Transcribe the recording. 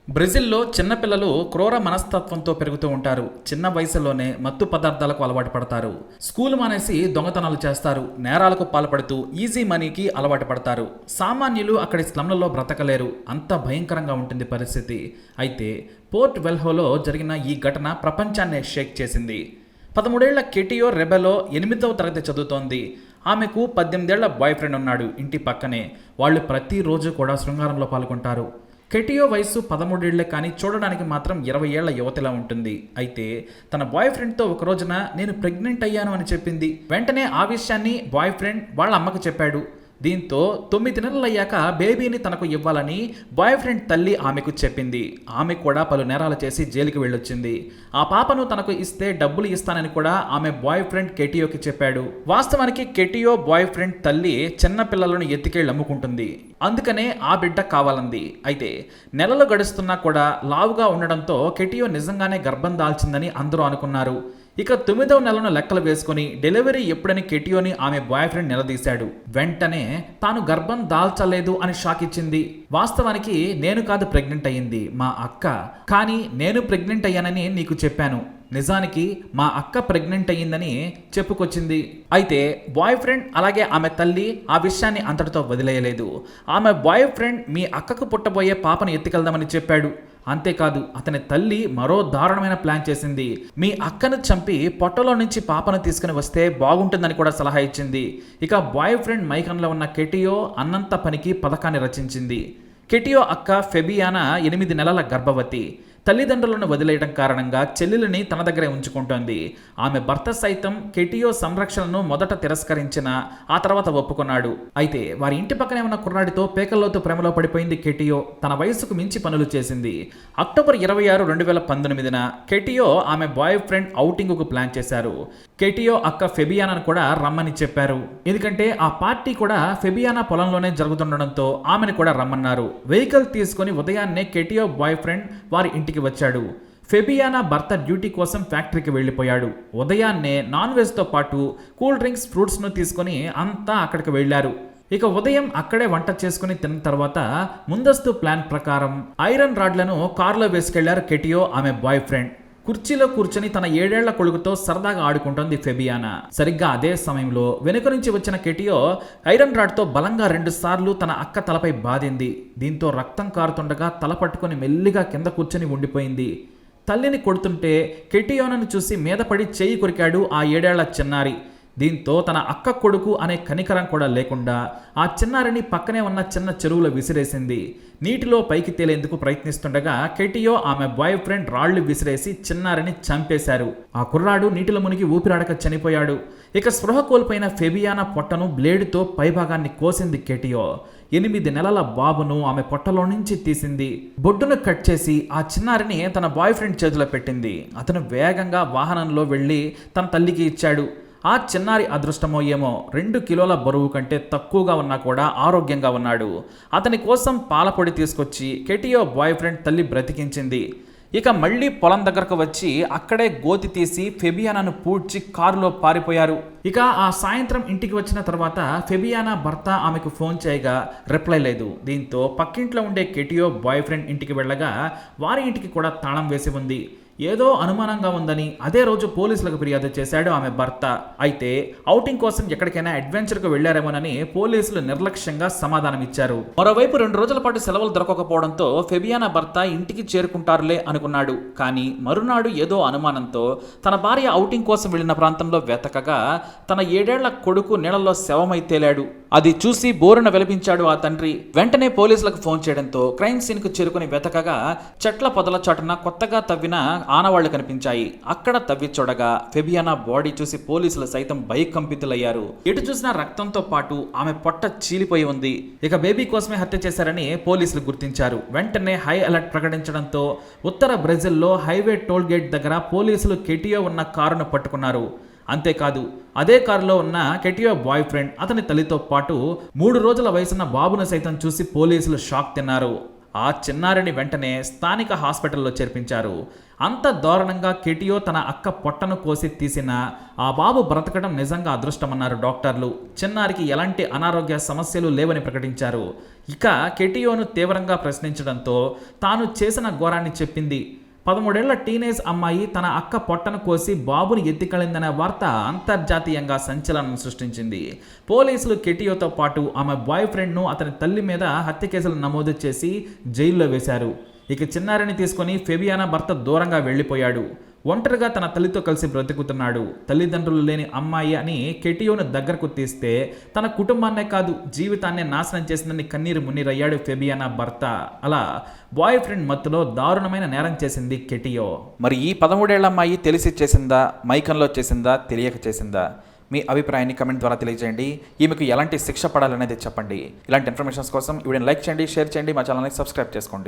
బ్రెజిల్లో చిన్నపిల్లలు క్రూర మనస్తత్వంతో పెరుగుతూ ఉంటారు. చిన్న వయసులోనే మత్తు పదార్థాలకు అలవాటు పడతారు. స్కూల్ మానేసి దొంగతనాలు చేస్తారు. నేరాలకు పాల్పడుతూ ఈజీ మనీకి అలవాటు పడతారు. సామాన్యులు అక్కడి స్లమ్లలో బ్రతకలేరు. అంత భయంకరంగా ఉంటుంది పరిస్థితి. అయితే పోర్ట్ వెల్హోలో జరిగిన ఈ ఘటన ప్రపంచాన్నే షేక్ చేసింది. 13 ఏళ్ల కెటియో రెబెలో 8వ తరగతి చదువుతోంది. ఆమెకు 18 ఏళ్ల బాయ్ ఫ్రెండ్ ఉన్నాడు ఇంటి పక్కనే. వాళ్ళు ప్రతిరోజు కూడా శృంగారంలో పాల్గొంటారు. కెటియో వయసు 13 ఏళ్లే, కానీ చూడడానికి మాత్రం 20 ఏళ్ల యువతిలా ఉంటుంది. అయితే తన బాయ్ ఫ్రెండ్తో ఒక రోజున నేను ప్రెగ్నెంట్ అయ్యాను అని చెప్పింది. వెంటనే ఆ విషయాన్ని బాయ్ ఫ్రెండ్ వాళ్ళ అమ్మకు చెప్పాడు. దీంతో 9 నెలలు అయ్యాక బేబీని తనకు ఇవ్వాలని బాయ్ ఫ్రెండ్ తల్లి ఆమెకు చెప్పింది. ఆమె కూడా పలు నేరాలు చేసి జైలుకి వెళ్ళొచ్చింది. ఆ పాపను తనకు ఇస్తే డబ్బులు ఇస్తానని కూడా ఆమె బాయ్ ఫ్రెండ్ కెటియోకి చెప్పాడు. వాస్తవానికి కెటియో బాయ్ ఫ్రెండ్ తల్లి చిన్న పిల్లలను ఎత్తికెళ్ళి అమ్ముకుంటుంది. అందుకనే ఆ బిడ్డ కావాలంది. అయితే నెలలు గడుస్తున్నా కూడా లావుగా ఉండడంతో కెటియో నిజంగానే గర్భం దాల్చిందని అందరూ అనుకున్నారు. ఇక 9వ నెలను లెక్కలు వేసుకుని డెలివరీ ఎప్పుడని కెటియోని ఆమె బాయ్ ఫ్రెండ్ నిలదీశాడు. వెంటనే తాను గర్భం దాల్చలేదు అని షాక్ ఇచ్చింది. వాస్తవానికి నేను కాదు ప్రెగ్నెంట్ అయ్యింది, మా అక్క. కానీ నేను ప్రెగ్నెంట్ అయ్యానని నీకు చెప్పాను. నిజానికి మా అక్క ప్రెగ్నెంట్ అయ్యిందని చెప్పుకొచ్చింది. అయితే బాయ్ ఫ్రెండ్ అలాగే ఆమె తల్లి ఆ విషయాన్ని అంతటితో వదిలేయలేదు. ఆమె బాయ్ ఫ్రెండ్ మీ అక్కకు పుట్టబోయే పాపను ఎత్తుకెళ్దామని చెప్పాడు. అంతేకాదు, అతని తల్లి మరో దారుణమైన ప్లాన్ చేసింది. మీ అక్కను చంపి పొట్టలో నుంచి పాపను తీసుకుని వస్తే బాగుంటుందని కూడా సలహా ఇచ్చింది. ఇక బాయ్ ఫ్రెండ్ మైకంలో ఉన్న కెటియో అన్నంత పనికి పథకాన్ని రచించింది. కెటియో అక్క ఫెబియానా 8 నెలల గర్భవతి. తల్లిదండ్రులను వదిలేయడం కారణంగా చెల్లెలిని తన దగ్గరే ఉంచుకుంటోంది. ఆమె భర్త సైతం కెటియో సంరక్షణను మొదట తిరస్కరించిన ఆ తర్వాత ఒప్పుకున్నాడు. అయితే వారి ఇంటి పక్కనే ఉన్న కుర్రాడితో పేకల్లోతు ప్రేమలో పడిపోయింది కెటియో. తన వయసుకు మించి పనులు చేసింది. అక్టోబర్ 26, 2019న కెటియో ఆమె బాయ్ ఫ్రెండ్ ఔటింగ్కు ప్లాన్ చేశారు. కెటియో అక్క ఫెబియానాను కూడా రమ్మని చెప్పారు. ఎందుకంటే ఆ పార్టీ కూడా ఫెబియానా పొలంలోనే జరుగుతుండడంతో ఆమెను కూడా రమ్మన్నారు. వెహికల్ తీసుకుని ఉదయాన్నే కెటియో బాయ్ ఫ్రెండ్ వారి ఇంటికి వచ్చాడు. ఫెబియానా భర్త డ్యూటీ కోసం ఫ్యాక్టరీకి వెళ్ళిపోయాడు. ఉదయాన్నే నాన్ వెజ్తో పాటు కూల్ డ్రింక్స్, ఫ్రూట్స్ను తీసుకుని అంతా అక్కడికి వెళ్లారు. ఇక ఉదయం అక్కడే వంట చేసుకుని తిన్న తర్వాత ముందస్తు ప్లాన్ ప్రకారం ఐరన్ రాడ్లను కారులో వేసుకెళ్లారు కెటియో ఆమె బాయ్ ఫ్రెండ్. కుర్చీలో కూర్చొని తన 7 ఏళ్ల కొడుకుతో సరదాగా ఆడుకుంటోంది ఫెబియానా. సరిగ్గా అదే సమయంలో వెనుక నుంచి వచ్చిన కెటియో ఐరన్ రాడ్తో బలంగా 2 సార్లు తన అక్క తలపై బాధింది. దీంతో రక్తం కారుతుండగా తల పట్టుకొని మెల్లిగా కింద కూర్చొని ఉండిపోయింది. తల్లిని కొడుతుంటే కెటియోనను చూసి మీద పడి చేయి కొరికాడు ఆ 7 ఏళ్ల చిన్నారి. దీంతో తన అక్క కొడుకు అనే కనికరం కూడా లేకుండా ఆ చిన్నారిని పక్కనే ఉన్న చిన్న చెరువులో విసిరేసింది. నీటిలో పైకి తేలేందుకు ప్రయత్నిస్తుండగా కెటియో ఆమె బాయ్ ఫ్రెండ్ రాళ్లు విసిరేసి చిన్నారిని చంపేశారు. ఆ కుర్రాడు నీటిలో మునిగి ఊపిరాడక చనిపోయాడు. ఇక స్పృహ కోల్పోయిన ఫెబియానా పొట్టను బ్లేడుతో పైభాగాన్ని కోసింది కెటియో. 8 నెలల బాబును ఆమె పొట్టలో నుంచి తీసింది. బొడ్డును కట్ చేసి ఆ చిన్నారిని తన బాయ్ ఫ్రెండ్ చేతిలో పెట్టింది. అతను వేగంగా వాహనంలో వెళ్ళి తన తల్లికి ఇచ్చాడు. ఆ చిన్నారి అదృష్టమో ఏమో 2 కిలోల బరువు కంటే తక్కువగా ఉన్నా కూడా ఆరోగ్యంగా ఉన్నాడు. అతని కోసం పాలపొడి తీసుకొచ్చి కెటియో బాయ్ ఫ్రెండ్ తల్లి బ్రతికించింది. ఇక మళ్ళీ పొలం దగ్గరకు వచ్చి అక్కడే గోతి తీసి ఫెబియానాను పూడ్చి కారులో పారిపోయారు. ఇక ఆ సాయంత్రం ఇంటికి వచ్చిన తర్వాత ఫెబియానా భర్త ఆమెకు ఫోన్ చేయగా రిప్లై లేదు. దీంతో పక్కింట్లో ఉండే కెటియో బాయ్ ఫ్రెండ్ ఇంటికి వెళ్ళగా వారి ఇంటికి కూడా తాళం వేసి ఉంది. ఏదో అనుమానంగా ఉందని అదే రోజు పోలీసులకు ఫిర్యాదు చేశాడు ఆమె భర్త. అయితే ఔటింగ్ కోసం ఎక్కడికైనా అడ్వెంచర్కు వెళ్లారేమోనని పోలీసులు నిర్లక్ష్యంగా సమాధానం ఇచ్చారు. మరోవైపు 2 రోజుల పాటు సెలవులు దొరకకపోవడంతో ఫెబియానా భర్త ఇంటికి చేరుకుంటారులే అనుకున్నాడు. కానీ మరునాడు ఏదో అనుమానంతో తన భార్య ఔటింగ్ కోసం వెళ్లిన ప్రాంతంలో వెతకగా తన 7 ఏళ్ల కొడుకు నీళ్లలో శవమై తేలాడు. అది చూసి బోరున విలపించాడు ఆ తండ్రి. వెంటనే పోలీసులకు ఫోన్ చేయడంతో క్రైమ్ సీన్ కు చేరుకుని వెతకగా చెట్ల పొదల చాటున కొత్తగా తవ్విన ఆనవాళ్లు కనిపించాయి. అక్కడ తవ్వి చూడగా ఫెబియానా బాడీ చూసి పోలీసులు సైతం భయకంపితులయ్యారు. ఎటు చూసినా రక్తంతో పాటు ఆమె పొట్ట చీలిపోయి ఉంది. ఇక బేబీ కోసమే హత్య చేశారని పోలీసులు గుర్తించారు. వెంటనే హై అలర్ట్ ప్రకటించడంతో ఉత్తర బ్రెజిల్లో హైవే టోల్ గేట్ దగ్గర పోలీసులు కెటియో ఉన్న కారును పట్టుకున్నారు. అంతేకాదు, అదే కారులో ఉన్న కెటియో బాయ్ ఫ్రెండ్ అతని తల్లితో పాటు 3 రోజుల వయసున్న బాబును సైతం చూసి పోలీసులు షాక్ తిన్నారు. ఆ చిన్నారిని వెంటనే స్థానిక హాస్పిటల్లో చేర్పించారు. అంత దారుణంగా కెటియో తన అక్క పొట్టను కోసి తీసిన ఆ బాబు బ్రతకడం నిజంగా అదృష్టమన్నారు డాక్టర్లు. చిన్నారికి ఎలాంటి అనారోగ్య సమస్యలు లేవని ప్రకటించారు. ఇక కెటియోను తీవ్రంగా ప్రశ్నించడంతో తాను చేసిన ఘోరాన్ని చెప్పింది. 13 ఏళ్ల టీనేజ్ అమ్మాయి తన అక్క పొట్టను కోసి బాబుని ఎత్తికెళ్లిందనే వార్త అంతర్జాతీయంగా సంచలనం సృష్టించింది. పోలీసులు కెటియోతో పాటు ఆమె బాయ్ ఫ్రెండ్ను, అతని తల్లి మీద హత్య కేసులు నమోదు చేసి జైల్లో వేశారు. ఇక చిన్నారిని తీసుకొని ఫెబియానా భర్త దూరంగా వెళ్లిపోయాడు. ఒంటరిగా తన తల్లితో కలిసి బ్రతుకుతున్నాడు. తల్లిదండ్రులు లేని అమ్మాయి అని కెటియోను దగ్గరకు తీస్తే తన కుటుంబాన్నే కాదు జీవితాన్నే నాశనం చేసిందని కన్నీరు మున్నీరయ్యాడు ఫెబియానా భర్త. అలా బాయ్ ఫ్రెండ్ మత్తులో దారుణమైన నేరం చేసింది కెటియో. మరి ఈ 13 ఏళ్ల అమ్మాయి తెలిసి చేసిందా, మైకంలో చేసిందా, తెలియక చేసిందా? మీ అభిప్రాయాన్ని కమెంట్ ద్వారా తెలియజేయండి. ఈమెకు ఎలాంటి శిక్ష పడాలనేది చెప్పండి. ఇలాంటి ఇన్ఫర్మేషన్స్ కోసం ఈ వీడియోని లైక్ చేయండి, షేర్ చేయండి, మా ఛానల్ని సబ్స్క్రైబ్ చేసుకోండి.